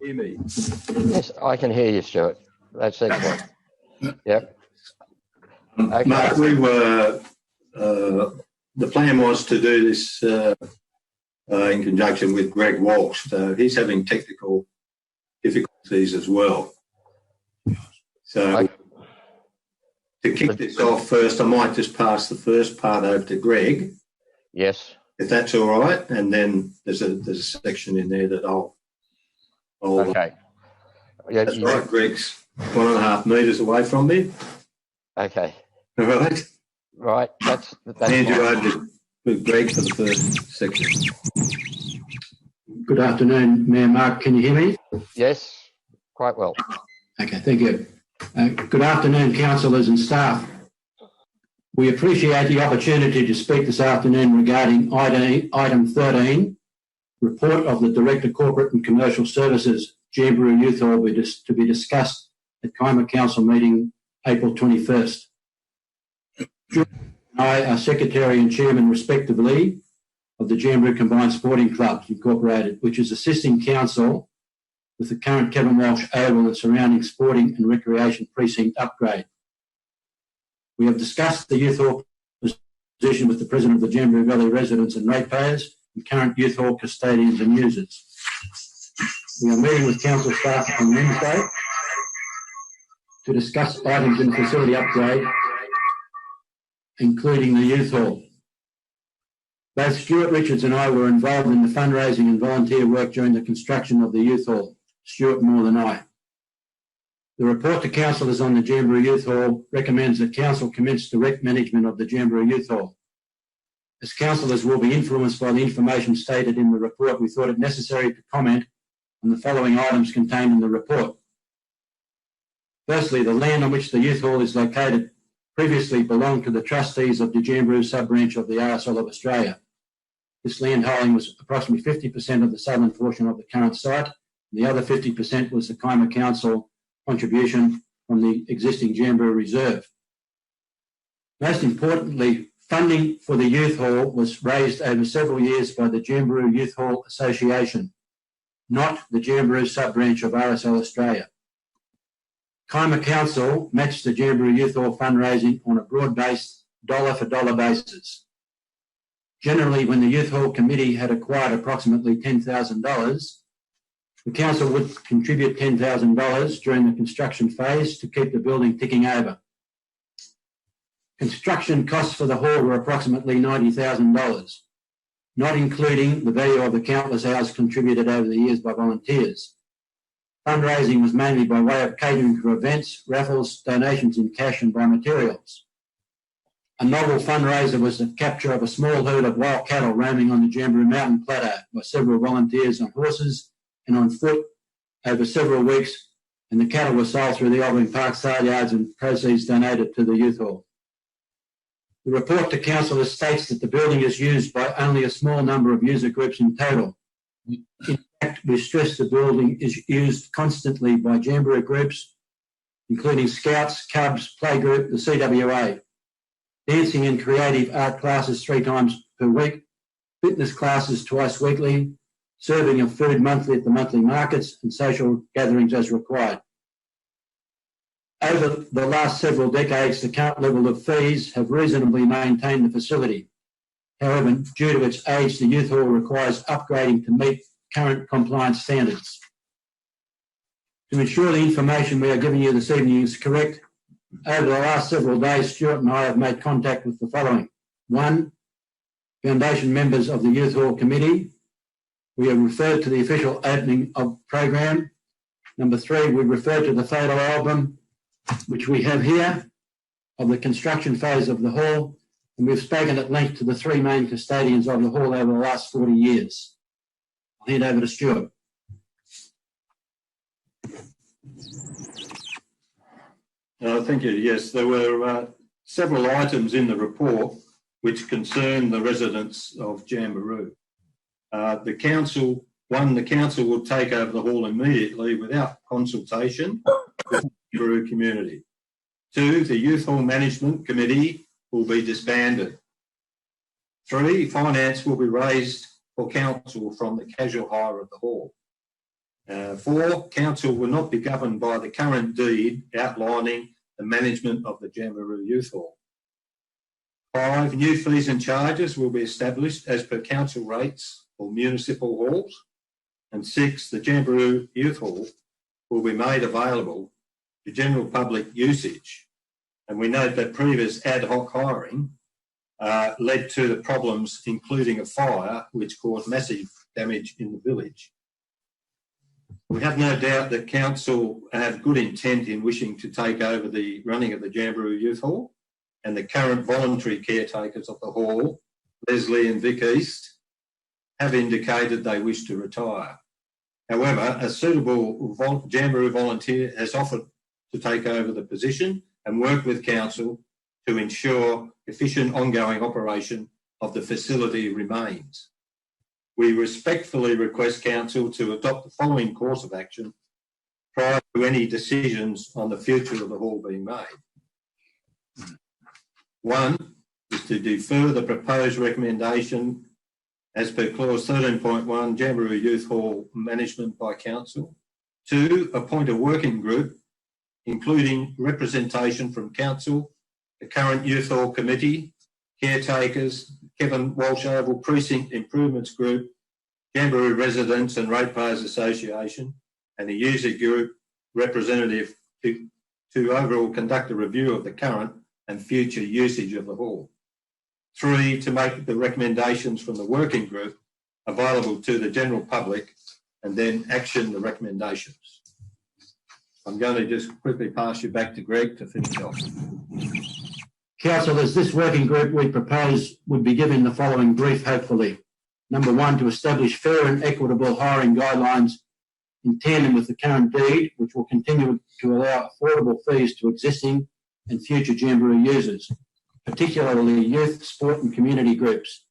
hear me? Yes, I can hear you, Stuart. That's excellent. Yep. Okay. Mark, we were, the plan was to do this in conjunction with Greg Walsh. So he's having technical difficulties as well. So Okay. to kick this off first, I might just pass the first part over to Greg. Yes. If that's all right, and then there's a section in there that I'll Okay. Yeah, that's right. Greg's 1.5 metres away from me. Okay. All right. Right. That's Hand you fine. over to Greg for the first section. Good afternoon, Mayor Mark. Can you hear me? Yes, quite well. Okay, thank you. Good afternoon, councillors and staff. We appreciate the opportunity to speak this afternoon regarding item 13, report of the Director Corporate and Commercial Services, Jamberoo Youth Hall, to be discussed at Kaima Council meeting April 21st. I are Secretary and Chairman respectively of the Jamberoo Combined Sporting Clubs Incorporated, which is assisting council with the current Kevin Walsh Oval and surrounding sporting and recreation precinct upgrade. We have discussed the Youth Hall position with the President of the Jamberoo Valley residents and ratepayers and current Youth Hall custodians and users. We are meeting with council staff on Wednesday to discuss items in the facility upgrade, including the Youth Hall. Both Stuart Richards and I were involved in the fundraising and volunteer work during the construction of the Youth Hall, Stuart more than I. The report to councillors on the Jamberoo Youth Hall recommends that council commence direct management of the Jamberoo Youth Hall. As councillors will be influenced by the information stated in the report, we thought it necessary to comment on the following items contained in the report. Firstly, the land on which the Youth Hall is located previously belonged to the trustees of the Jamberoo sub-branch of the RSL of Australia. This land holding was approximately 50% of the southern portion of the current site. The other 50% was the Kaima Council contribution from the existing Jamberoo Reserve. Most importantly, funding for the Youth Hall was raised over several years by the Jamberoo Youth Hall Association, not the Jamberoo sub-branch of RSL Australia. Kaima Council matched the Jamberoo Youth Hall fundraising on a broad-based dollar-for-dollar basis. Generally, when the Youth Hall Committee had acquired approximately $10,000, the council would contribute $10,000 during the construction phase to keep the building ticking over. Construction costs for the hall were approximately $90,000, not including the value of the countless hours contributed over the years by volunteers. Fundraising was mainly by way of catering for events, raffles, donations in cash and by materials. A novel fundraiser was the capture of a small herd of wild cattle roaming on the Jamberoo Mountain Plateau by several volunteers on horses and on foot over several weeks, and the cattle were sold through the Albany Park sale yards and proceeds donated to the Youth Hall. The report to councillors states that the building is used by only a small number of user groups in total. In fact, we stress the building is used constantly by Jamberoo groups, including Scouts, Cubs, Playgroup, the CWA, dancing and creative art classes 3 times per week, fitness classes twice weekly, serving of food monthly at the monthly markets, and social gatherings as required. Over the last several decades, the current level of fees have reasonably maintained the facility. However, due to its age, the Youth Hall requires upgrading to meet current compliance standards. To ensure the information we are giving you this evening is correct, over the last several days, Stuart and I have made contact with the following. 1, foundation members of the Youth Hall Committee. We have referred to the official opening of program. Number 3, we referred to the photo album, which we have here, of the construction phase of the hall, and we've spoken at length to the 3 main custodians of the hall over the last 40 years. I'll hand over to Stuart. Thank you. Yes, there were several items in the report which concern the residents of Jamberoo. The council will take over the hall immediately without consultation with the Jamberoo community. 2, the Youth Hall Management Committee will be disbanded. 3, finance will be raised for council from the casual hire of the hall. 4, council will not be governed by the current deed outlining the management of the Jamberoo Youth Hall. 5, new fees and charges will be established as per council rates for municipal halls. And 6, the Jamberoo Youth Hall will be made available to general public usage. And we note that previous ad hoc hiring led to the problems, including a fire, which caused massive damage in the village. We have no doubt that council have good intent in wishing to take over the running of the Jamberoo Youth Hall, and the current voluntary caretakers of the hall, Leslie and Vic East, have indicated they wish to retire. However, a suitable Jamberoo volunteer has offered to take over the position and work with council to ensure efficient ongoing operation of the facility remains. We respectfully request council to adopt the following course of action prior to any decisions on the future of the hall being made. 1 is to defer the proposed recommendation as per clause 13.1 Jamberoo Youth Hall management by council. 2, appoint a working group including representation from council, the current Youth Hall committee, caretakers, Kevin Walsh Oval Precinct Improvements Group, Jamberoo Residents and Ratepayers Association, and a user group representative to overall conduct a review of the current and future usage of the hall. 3, to make the recommendations from the working group available to the general public and then action the recommendations. I'm going to just quickly pass you back to Greg to finish off. Councillors, this working group we propose would be given the following brief, hopefully. Number 1, to establish fair and equitable hiring guidelines in tandem with the current deed, which will continue to allow affordable fees to existing and future Jamberoo users, particularly youth, sport and community groups.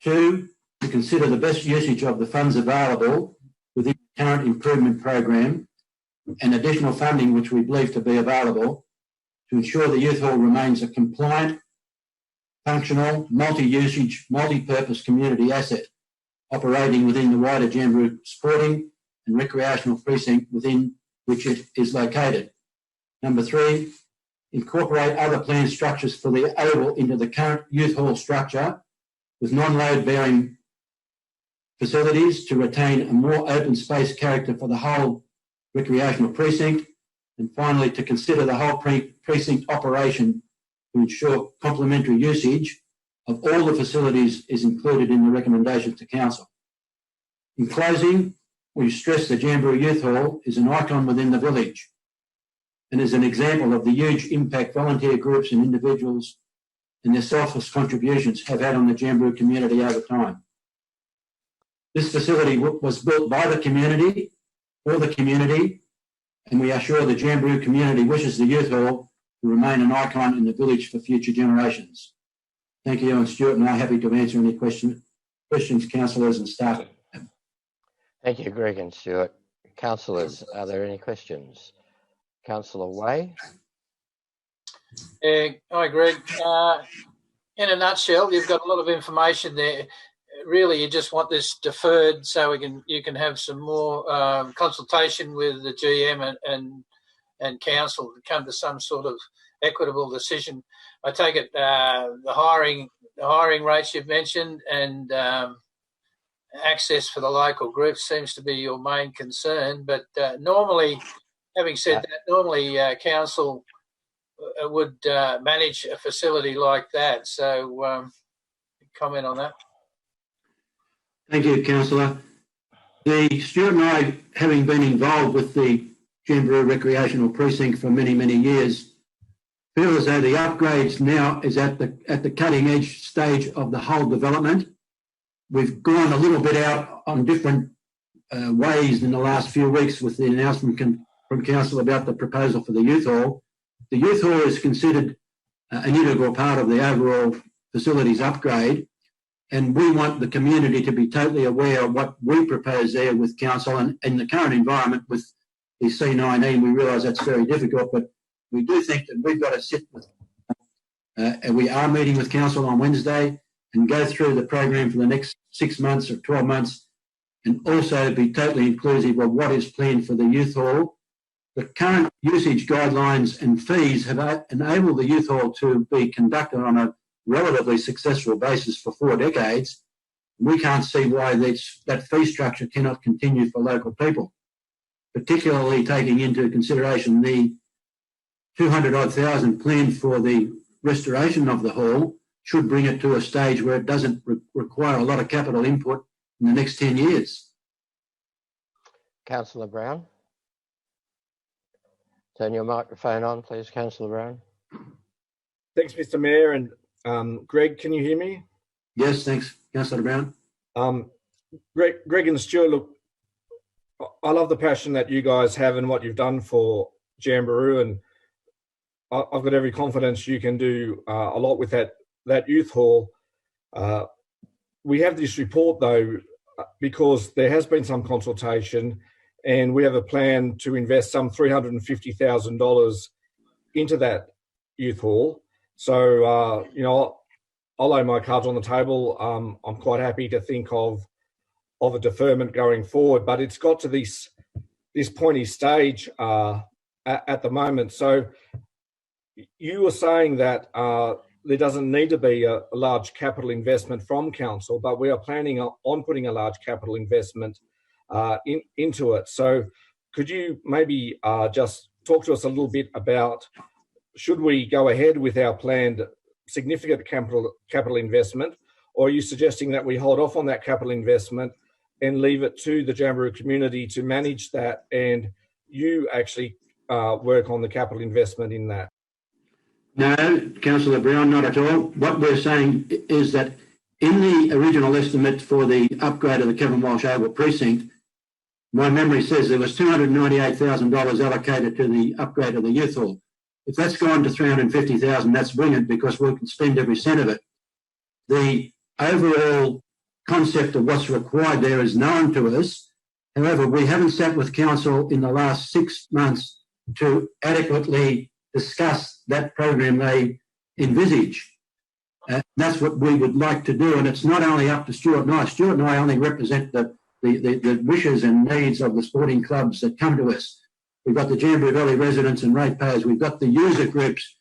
2, to consider the best usage of the funds available within the current improvement program and additional funding which we believe to be available to ensure the youth hall remains a compliant, functional, multi-usage, multi-purpose community asset operating within the wider Jamberoo sporting and recreational precinct within which it is located. Number 3, incorporate other planned structures for the oval into the current youth hall structure with non-load bearing facilities to retain a more open space character for the whole recreational precinct. And finally, to consider the whole precinct operation to ensure complementary usage of all the facilities is included in the recommendations to council. In closing, we stress the Jamberoo Youth Hall is an icon within the village and is an example of the huge impact volunteer groups and individuals and their selfless contributions have had on the Jamberoo community over time. This facility was built by the community, for the community, and we are sure the Jamberoo community wishes the Youth Hall to remain an icon in the village for future generations. Thank you, and Stuart and I are happy to answer any questions, councillors and staff. Thank you, Greg and Stuart. Councillors, are there any questions? Councillor Way. Hi, Greg. In a nutshell, you've got a lot of information there. Really, you just want this deferred so you can have some more consultation with the GM and council to come to some sort of equitable decision. I take it the hiring rates you've mentioned and access for the local groups seems to be your main concern. But normally, having said that, normally council would manage a facility like that. So comment on that. Thank you, councillor. Stuart and I, having been involved with the Jamberoo Recreational Precinct for many, many years, feel as though the upgrades now is at the cutting edge stage of the whole development. We've gone a little bit out on different ways in the last few weeks with the announcement from council about the proposal for the Youth Hall. The Youth Hall is considered an integral part of the overall facilities upgrade, and we want the community to be totally aware of what we propose there with council. And in the current environment with the C19, we realise that's very difficult, but we do think that we've got to sit with, and we are meeting with council on Wednesday and go through the program for the next 6 months or 12 months and also be totally inclusive of what is planned for the youth hall. The current usage guidelines and fees have enabled the youth hall to be conducted on a relatively successful basis for 4 decades. We can't see why that fee structure cannot continue for local people, particularly taking into consideration the 200-odd thousand planned for the restoration of the hall should bring it to a stage where it doesn't require a lot of capital input in the next 10 years. Councillor Brown. Turn your microphone on, please, Councillor Brown. Thanks, Mr. Mayor. And Greg, can you hear me? Yes, thanks, Councillor Brown. Greg and Stuart, look, I love the passion that you guys have and what you've done for Jamberoo, and I've got every confidence you can do a lot with that youth hall. We have this report, though, because there has been some consultation, and we have a plan to invest some $350,000 into that youth hall. So, I'll lay my cards on the table. I'm quite happy to think of a deferment going forward, but it's got to this pointy stage at the moment. So you were saying that there doesn't need to be a large capital investment from council, but we are planning on putting a large capital investment into it. So could you maybe just talk to us a little bit about, should we go ahead with our planned significant capital investment, or are you suggesting that we hold off on that capital investment and leave it to the Jamberoo community to manage that, and you actually work on the capital investment in that? No, Councillor Brown, not at all. What we're saying is that in the original estimate for the upgrade of the Kevin Walsh Oval precinct, my memory says there was $298,000 allocated to the upgrade of the youth hall. If that's gone to $350,000, that's brilliant, because we can spend every cent of it. The overall concept of what's required there is known to us. However, we haven't sat with council in the last 6 months to adequately discuss that program they envisage. That's what we would like to do, and it's not only up to Stuart and I. Stuart and I only represent the wishes and needs of the sporting clubs that come to us. We've got the Jamberoo Valley residents and ratepayers. We've got the user groups,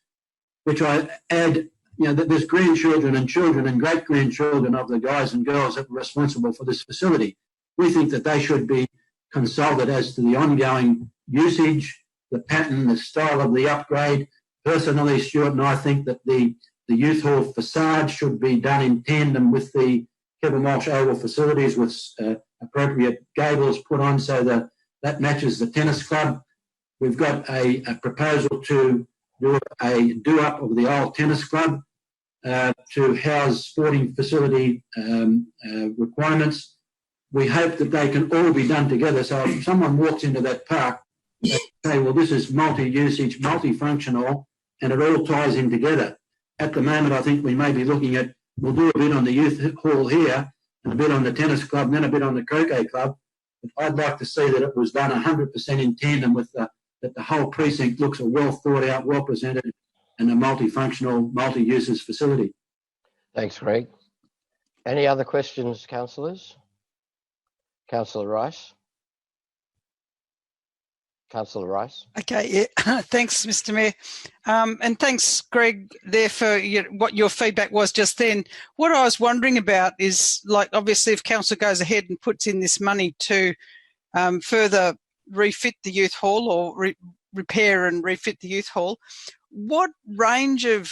which I add, that there's grandchildren and children and great-grandchildren of the guys and girls that were responsible for this facility. We think that they should be consulted as to the ongoing usage, the pattern, the style of the upgrade. Personally, Stuart and I think that the youth hall facade should be done in tandem with the Kevin Walsh Oval facilities, with appropriate gables put on so that matches the tennis club. We've got a proposal to do a do-up of the old tennis club to house sporting facility requirements. We hope that they can all be done together. So if someone walks into that park, they say, well, this is multi-usage, multifunctional, and it all ties in together. At the moment, I think we may be looking at, we'll do a bit on the youth hall here, and a bit on the tennis club, and then a bit on the croquet club. But I'd like to see that it was done 100% in tandem with that the whole precinct looks a well thought out, well presented, and a multifunctional, multi-uses facility. Thanks, Greg. Any other questions, councillors? Councillor Rice. Councillor Rice. Okay, yeah. Thanks, Mr. Mayor. And thanks, Greg, there for what your feedback was just then. What I was wondering about is, like, obviously if council goes ahead and puts in this money to further refit the youth hall, or repair and refit the youth hall, what range of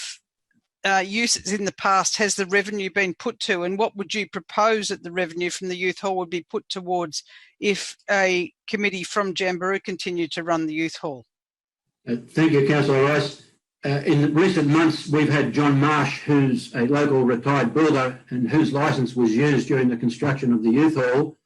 uses in the past has the revenue been put to, and what would you propose that the revenue from the youth hall would be put towards if a committee from Jamberoo continued to run the youth hall? Thank you, Councillor Rice. In recent months, we've had John Marsh, who's a local retired builder and whose licence was used during the construction of the youth hall,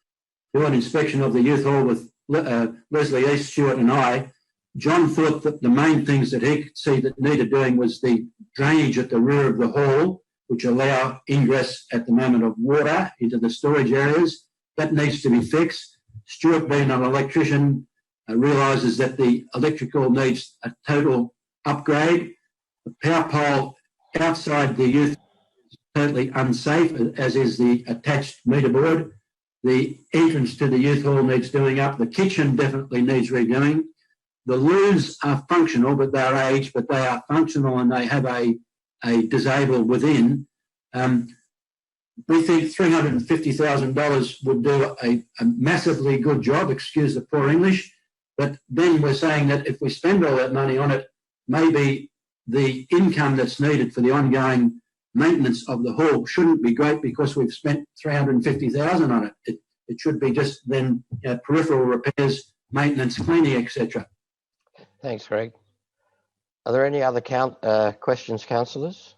do an inspection of the youth hall with Leslie East, Stuart and I. John thought that the main things that he could see that needed doing was the drainage at the rear of the hall, which allow ingress at the moment of water into the storage areas. That needs to be fixed. Stuart, being an electrician, realises that the electrical needs a total upgrade. The power pole outside the youth is totally unsafe, as is the attached meter board. The entrance to the youth hall needs doing up. The kitchen definitely needs redoing. The loos are functional, but they're aged, but they are functional and they have a disable within. We think $350,000 would do a massively good job, excuse the poor English, but then we're saying that if we spend all that money on it, maybe the income that's needed for the ongoing maintenance of the hall shouldn't be great because we've spent $350,000 on it. It should be just then peripheral repairs, maintenance, cleaning, etc. Thanks, Greg. Are there any other questions, councillors?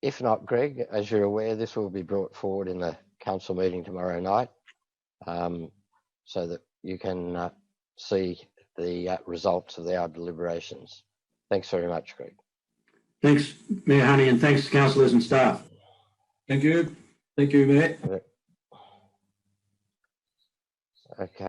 If not, Greg, as you're aware, this will be brought forward in the council meeting tomorrow night, so that you can see the results of our deliberations. Thanks very much, Greg. Thanks, Mayor Honey, and thanks to councillors and staff. Thank you. Thank you, Mayor. Okay.